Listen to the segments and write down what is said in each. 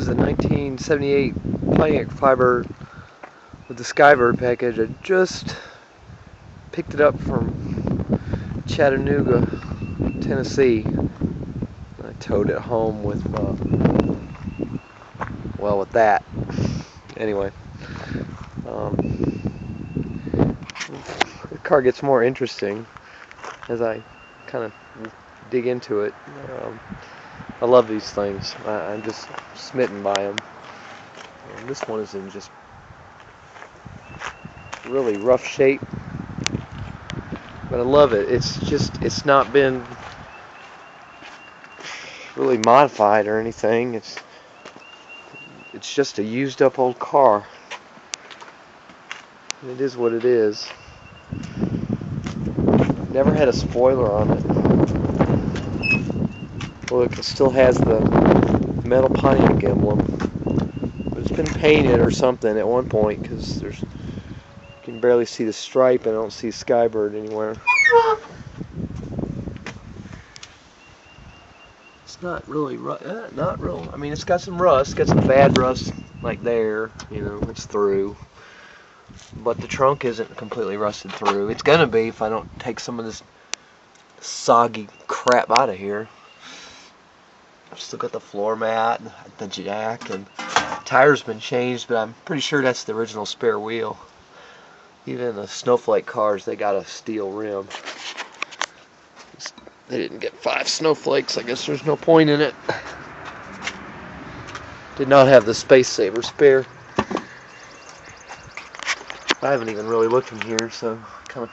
is a 1978 Pontiac Firebird with the Skybird package. I just picked it up from Chattanooga, Tennessee. I towed it home with, with that. Anyway, the car gets more interesting as I kind of dig into it. I love these things. I'm just smitten by them. And this one is in just really rough shape, but I love it. It's not been really modified or anything. It's just a used up old car. And it is what it is. Never had a spoiler on it. Look, it still has the metal Pontiac emblem, but it's been painted or something at one point because you can barely see the stripe, and I don't see Skybird anywhere. It's not really not real. I mean, it's got some rust, got some bad rust like there. It's through, but the trunk isn't completely rusted through. It's gonna be if I don't take some of this soggy crap out of here. I've still got the floor mat, the jack, and tire's been changed, but I'm pretty sure that's the original spare wheel. Even the snowflake cars, they got a steel rim. They didn't get 5 snowflakes. I guess there's no point in it. Did not have the space saver spare. I haven't even really looked in here, so kind of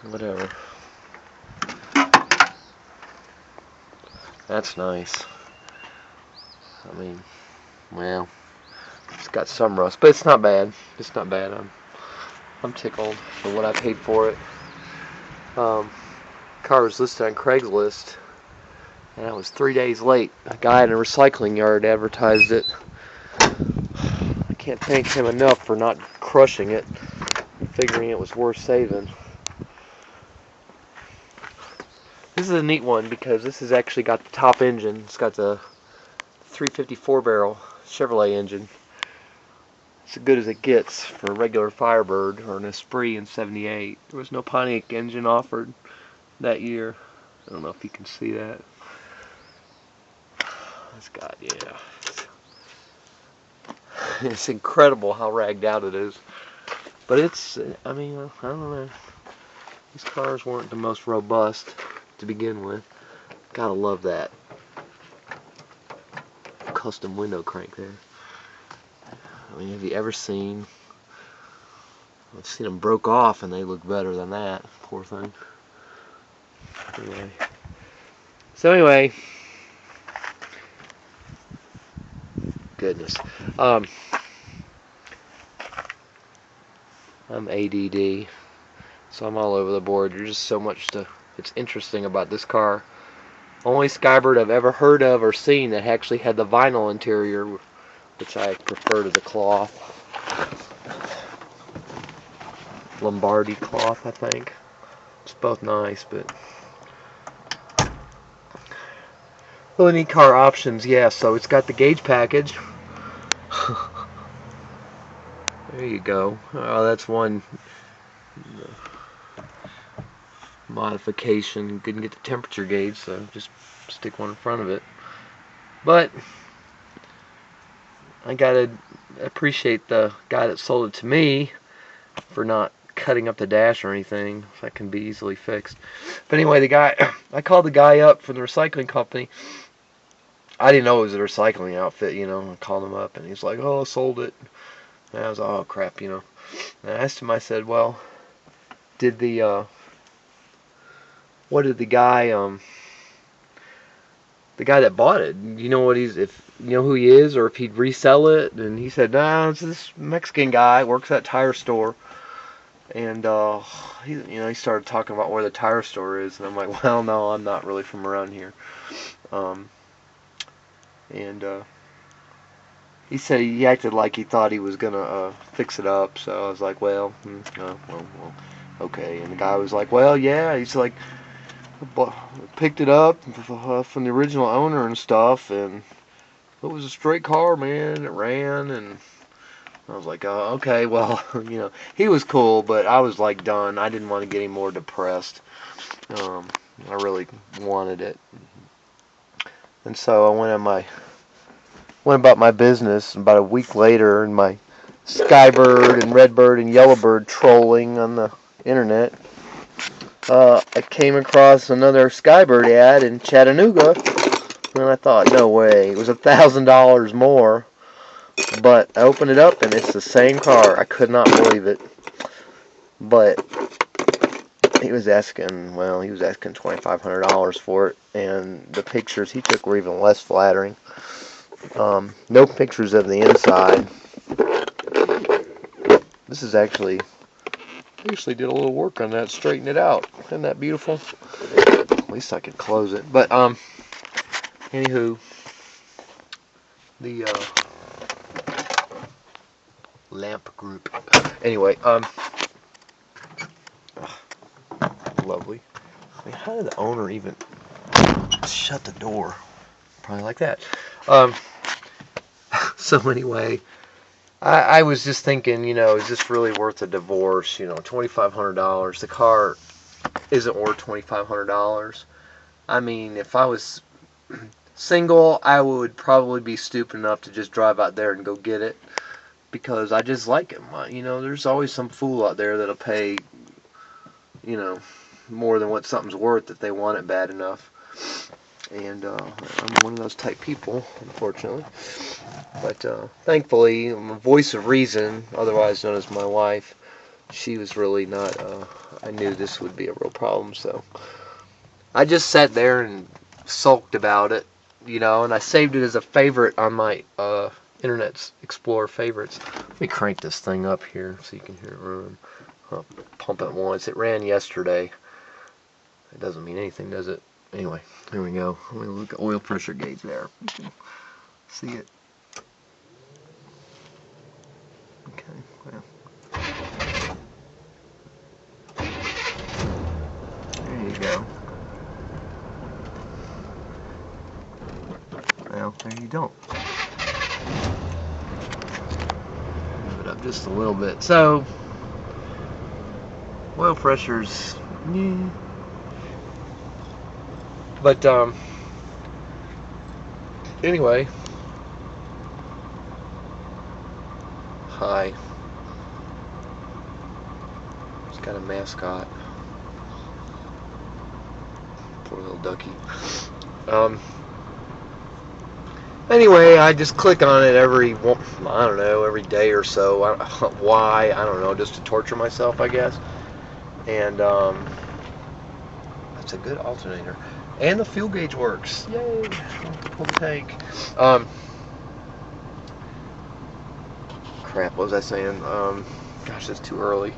whatever. That's nice. I mean, well, it's got some rust, but it's not bad. It's not bad. I'm tickled for what I paid for it. Car was listed on Craigslist, and I was 3 days late. A guy in a recycling yard advertised it. I can't thank him enough for not crushing it, figuring it was worth saving. This is a neat one because this has actually got the top engine. It's got the 354 barrel Chevrolet engine. It's as good as it gets for a regular Firebird or an Esprit in '78. There was no Pontiac engine offered that year. I don't know if you can see that. It's got, yeah. It's incredible how ragged out it is. But it's, I mean, I don't know. These cars weren't the most robust to begin with. Gotta love that custom window crank there. I mean, have you ever seen? I've seen them broke off and they look better than that. Poor thing. Anyway. Goodness. I'm A.D.D. So I'm all over the board. There's just so much it's interesting about this car. Only Skybird I've ever heard of or seen that actually had the vinyl interior, which I prefer to the cloth. Lombardy cloth, I think. It's both nice, but really neat car options, yeah. So it's got the gauge package. There you go. Oh, that's one modification. Couldn't get the temperature gauge, so just stick one in front of it. But I gotta appreciate the guy that sold it to me for not cutting up the dash or anything. That can be easily fixed. But anyway, I called the guy up from the recycling company. I didn't know it was a recycling outfit, I called him up and he's like, "Oh, sold it." And I was like, "Oh crap," And I asked him, I said, "Well, what did the guy that bought it, you know what who he is, or if he'd resell it?" And he said, "Nah, it's this Mexican guy, works at a tire store." And he started talking about where the tire store is, and I'm like, "Well, no, I'm not really from around here." He said he acted like he thought he was gonna fix it up, so I was like, well, okay. And the guy was like, "Well, yeah." He's like, picked it up from the original owner and stuff, and it was a straight car, man. It ran, and I was like, oh, okay, well, he was cool, but I was like done. I didn't want to get any more depressed. I really wanted it, and so I went about my business. About a week later, in my Skybird and Redbird and Yellowbird trolling on the internet, I came across another Skybird ad in Chattanooga, and I thought, no way, it was $1,000 more. But I opened it up, and it's the same car. I could not believe it. But he was asking $2,500 for it, and the pictures he took were even less flattering. No pictures of the inside. This is actually did a little work on that, straighten it out. Isn't that beautiful? At least I could close it. But anywho, the lamp group. Anyway, lovely. I mean, how did the owner even shut the door? Probably like that. So anyway, I was just thinking, is this really worth a divorce? $2,500. The car isn't worth $2,500. I mean, if I was single, I would probably be stupid enough to just drive out there and go get it, because I just like it. There's always some fool out there that'll pay, more than what something's worth if they want it bad enough. And I'm one of those type people, unfortunately. But thankfully, my voice of reason, otherwise known as my wife, she was really not, I knew this would be a real problem, so I just sat there and sulked about it, and I saved it as a favorite on my Internet Explorer favorites. Let me crank this thing up here so you can hear it run. I'll pump it once. It ran yesterday. It doesn't mean anything, does it? Anyway, here we go. Let me look at oil pressure gauge there. You can see it. Okay, well. There you go. Well, there you don't. Move it up just a little bit. So, oil pressure's... yeah. But, anyway. Hi. It's got a mascot. Poor little ducky. Anyway, I just click on it every day or so. Why? I don't know. Just to torture myself, I guess. And, that's a good alternator. And the fuel gauge works. Yay! Pull the tank. Crap, what was I saying? Gosh, it's too early.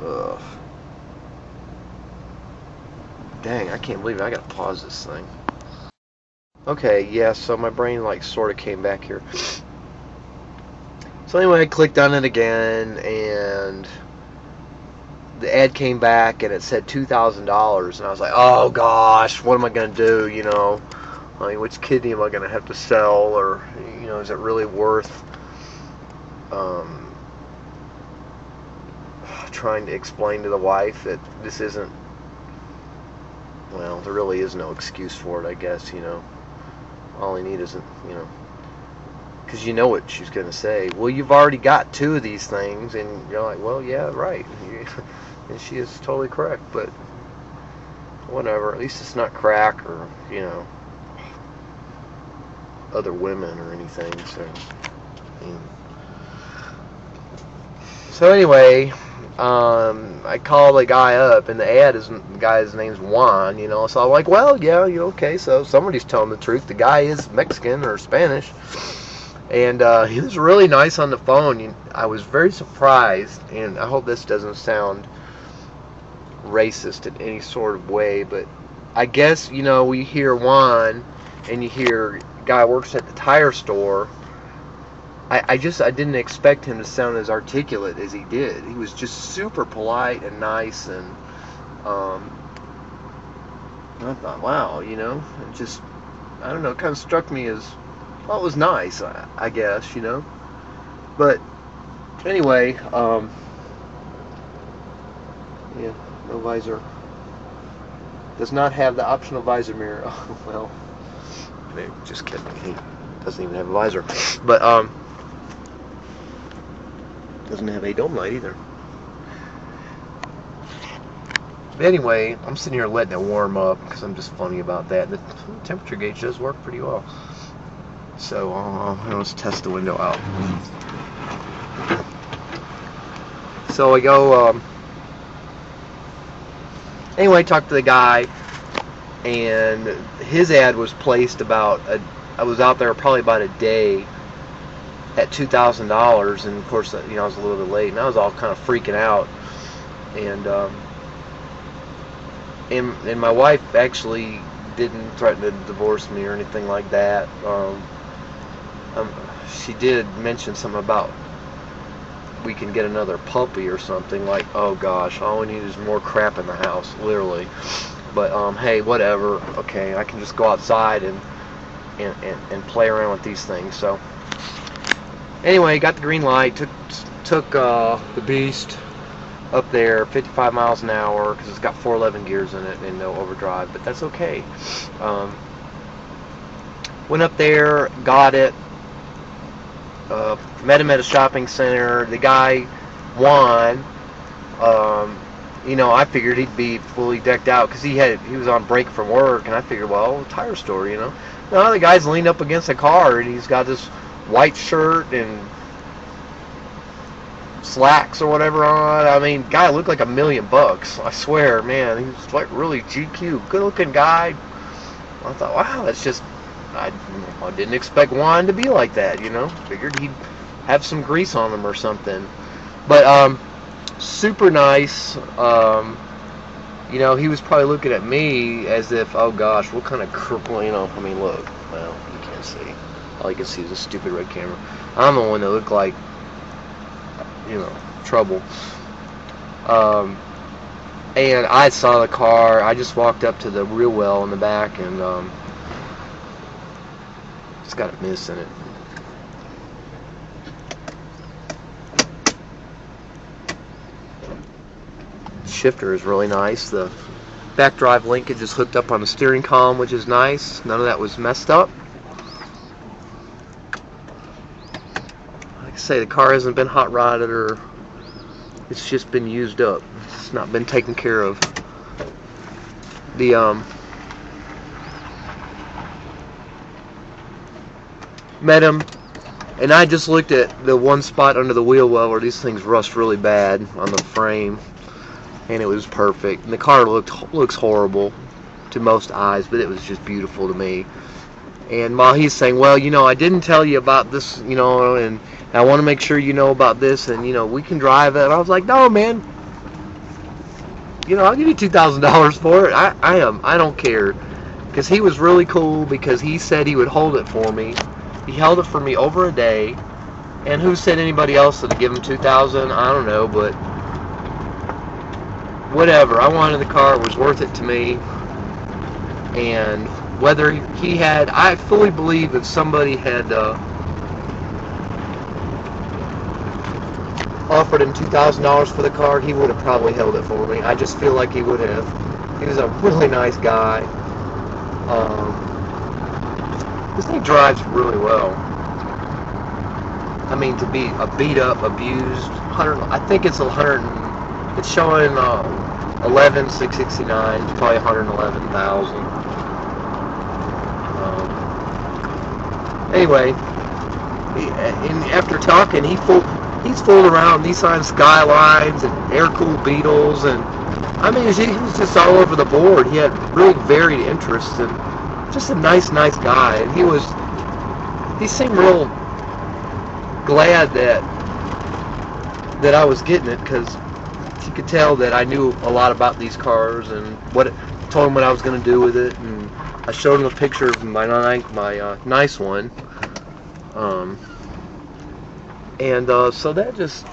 Ugh. Dang, I can't believe it. I gotta pause this thing. Okay, yeah, so my brain sort of came back here. So anyway, I clicked on it again, and the ad came back, and it said $2,000, and I was like, oh gosh, what am I gonna do? I mean, which kidney am I gonna have to sell, or is it really worth trying to explain to the wife that this isn't? Well, there really is no excuse for it, I guess. All I need isn't, because you know what she's going to say. Well, you've already got 2 of these things, and you're like, well, yeah, right. And she is totally correct, but whatever. At least it's not crack or, other women or anything. So anyway, I call the guy up, and the guy's name's Juan, so I'm like, well, yeah, okay, so somebody's telling the truth. The guy is Mexican or Spanish, and he was really nice on the phone. I was very surprised, and I hope this doesn't sound racist in any sort of way, but I guess, we hear Juan, and you hear guy works at the tire store. I didn't expect him to sound as articulate as he did. He was just super polite and nice, and And I thought, wow, it just, I don't know, it kind of struck me as, well, it was nice, I guess, But anyway, yeah, no visor. Does not have the optional visor mirror. Oh, well, maybe, just kidding. He doesn't even have a visor. But, doesn't have a dome light either. But anyway, I'm sitting here letting it warm up because I'm just funny about that. The temperature gauge does work pretty well. So, let's test the window out. So I go, anyway, talked to the guy, and his ad was placed I was out there probably about a day at $2,000, and of course, I was a little bit late, and I was all kind of freaking out, and my wife actually didn't threaten to divorce me or anything like that. She did mention something about we can get another puppy or something, like, oh gosh, all we need is more crap in the house, literally. But hey, whatever. Okay, I can just go outside and play around with these things. So anyway, got the green light. Took the beast up there 55 miles an hour because it's got 411 gears in it and no overdrive, but that's okay. Went up there, got it. Met him at a shopping center. The guy won. I figured he'd be fully decked out because he was on break from work, and I figured, well, tire store, No, the guy's leaned up against a car, and he's got this white shirt and slacks or whatever on. I mean, guy looked like $1 million. I swear, man, he was like really GQ, good-looking guy. I thought, wow, that's just. I didn't expect Juan to be like that, Figured he'd have some grease on him or something. But super nice. He was probably looking at me as if, oh gosh, what kind of cripple, I mean, look, well, you can't see. All you can see is a stupid red camera. I'm the one that looked like, trouble. And I saw the car. I just walked up to the rear well in the back, and it's got a miss in it. Shifter is really nice. The back drive linkage is hooked up on the steering column, which is nice. None of that was messed up. Like I say, the car hasn't been hot rodded, or it's just been used up. It's not been taken care of. The met him, and I just looked at the one spot under the wheel well where these things rust really bad on the frame, and it was perfect. And the car looks horrible to most eyes, but it was just beautiful to me. And while he's saying, well, I didn't tell you about this, and I want to make sure you know about this, and we can drive it. And I was like, no, man, I'll give you $2,000 for it. I don't care, because he was really cool, because he said he would hold it for me. He held it for me over a day, and who said anybody else would give him $2,000? I don't know, but whatever. I wanted the car; it was worth it to me. And whether he had, I fully believe if somebody had offered him $2,000 for the car, he would have probably held it for me. I just feel like he would have. He was a really nice guy. This thing drives really well. I mean, to be a beat up, abused, I think it's 100. It's showing 11,669. It's probably 111,000. Anyway, after talking, he's fooled around Nissan Skylines and air-cooled Beetles, and I mean, he was just all over the board. He had really varied interests, and just a nice guy. And he seemed real glad that I was getting it, because he could tell that I knew a lot about these cars, and told him what I was going to do with it, and I showed him a picture of my nice one, and so that just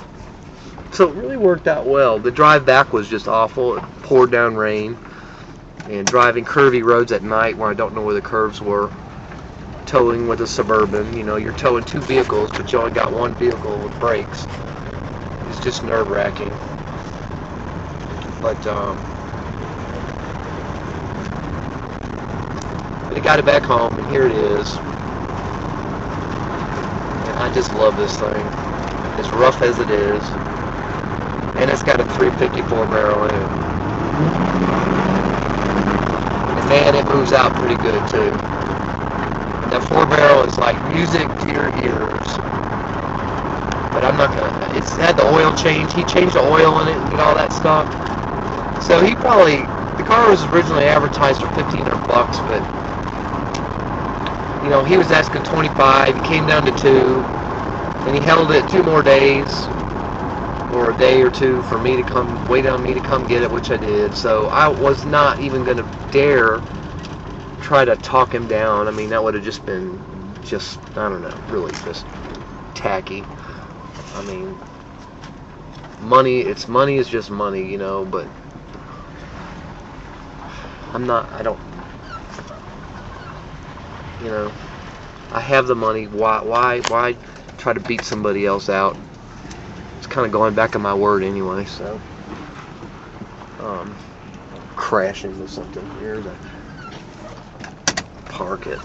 So it really worked out well. The drive back was just awful. It poured down rain. And driving curvy roads at night where I don't know where the curves were. Towing with a Suburban. You know, you're towing two vehicles, but you only got one vehicle with brakes. It's just nerve-wracking. But I got it back home, and here it is. And I just love this thing. As rough as it is. And it's got a 354 barrel in it. And man, it moves out pretty good too. That 4 barrel is like music to your ears. But I'm not gonna. It's had the oil change. He changed the oil in it and did all that stuff. So he probably. The car was originally advertised for $1,500, but you know he was asking 25. He came down to 2, and he held it 2 more days. Or a day or two for me to wait on me to come get it, which I did. So I was not even going to dare try to talk him down. I mean, that would have just been I don't know, really just tacky. I mean, money is just money, you know, but I don't, you know, I have the money. Why try to beat somebody else out? Kind of going back on my word anyway, so crash into something here to park it.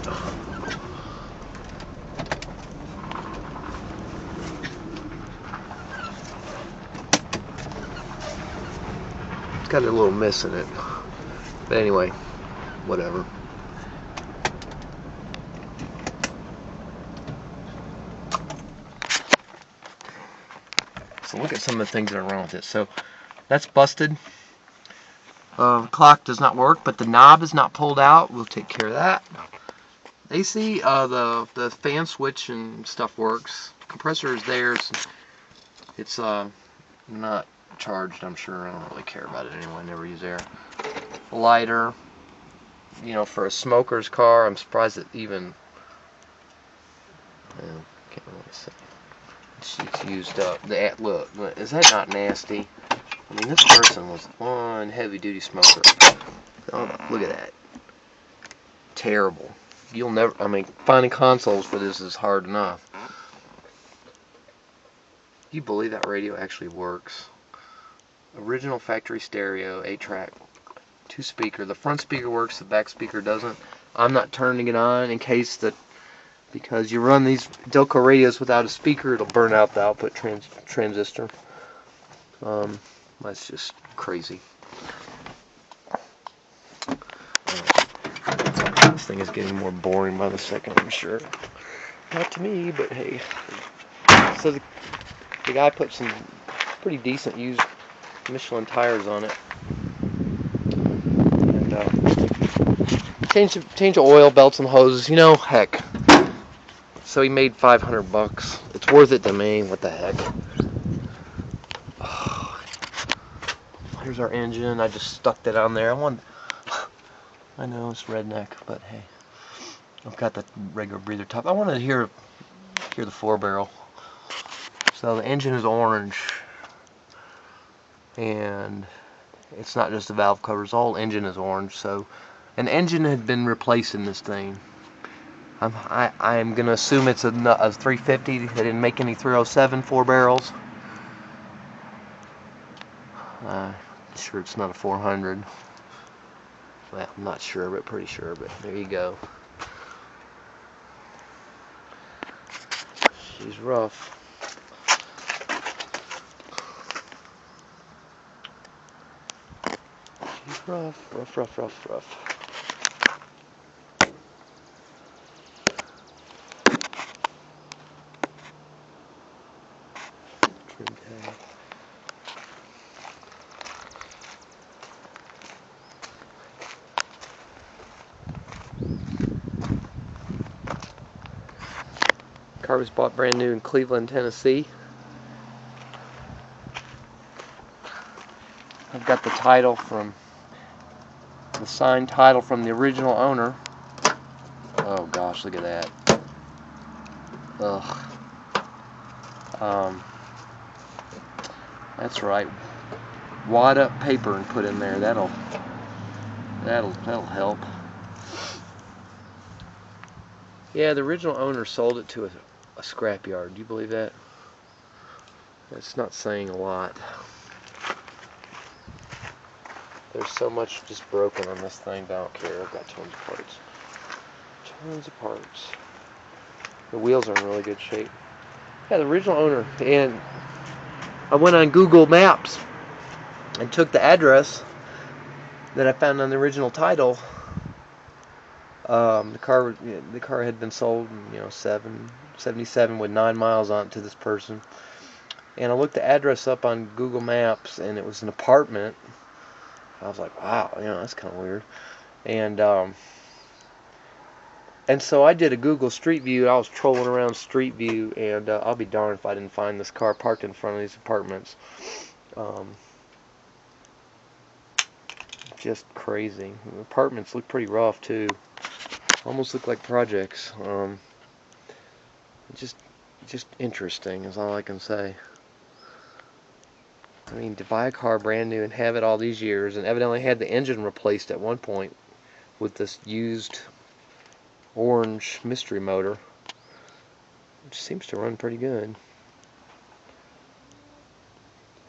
It's got a little miss in it, but anyway, whatever. So look at some of the things that are wrong with it. So that's busted. Clock does not work, but the knob is not pulled out. We'll take care of that. AC, the fan switch and stuff works. Compressor is there. It's not charged, I'm sure. I don't really care about it anyway. I never use air. Lighter. You know, for a smoker's car, I'm surprised it even. Can't really say. It's used up. Look, is that not nasty? I mean, this person was one heavy-duty smoker. Oh, look at that. Terrible. You'll never. I mean, finding consoles for this is hard enough. You believe that radio actually works? Original factory stereo, 8-track, 2-speaker. The front speaker works. The back speaker doesn't. I'm not turning it on in case that. Because you run these Delco radios without a speaker, it'll burn out the output transistor. That's just crazy. This thing is getting more boring by the second, I'm sure. Not to me, but hey. So the guy put some pretty decent used Michelin tires on it. And change the oil, belts, and hoses. You know, heck. So he made $500. It's worth it to me. What the heck? Oh, here's our engine. I just stuck that on there. I know it's redneck, but hey, I've got the regular breather top. I wanted to hear the 4-barrel. So the engine is orange, and it's not just the valve covers. The whole engine is orange. So an engine had been replaced in this thing. I'm going to assume it's a 350. They didn't make any 307 4-barrels. Sure it's not a 400. Well, I'm not sure, but pretty sure. But there you go. She's rough. She's rough. Trim tag. Car was bought brand new in Cleveland, Tennessee. I've got the signed title from the original owner. Oh gosh, look at that. Ugh. That's right. Wad up paper and put in there. That'll help. Yeah, the original owner sold it to a scrapyard. Do you believe that? That's not saying a lot. There's so much just broken on this thing, but I don't care. I've got tons of parts. Tons of parts. The wheels are in really good shape. Yeah, the original owner. And I went on Google Maps and took the address that I found on the original title. The car had been sold in 77 with 9 miles on it to this person. And I looked the address up on Google Maps, and it was an apartment. I was like, wow, that's kind of weird. And so I did a Google Street View. I was trolling around Street View, and I'll be darned if I didn't find this car parked in front of these apartments. Just crazy. The apartments look pretty rough too. Almost look like projects. Just interesting is all I can say. I mean, to buy a car brand new and have it all these years, and evidently had the engine replaced at one point with this used orange mystery motor, which seems to run pretty good.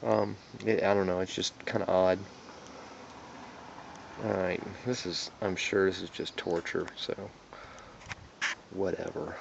I don't know, it's just kind of odd. Alright, I'm sure this is just torture, so whatever.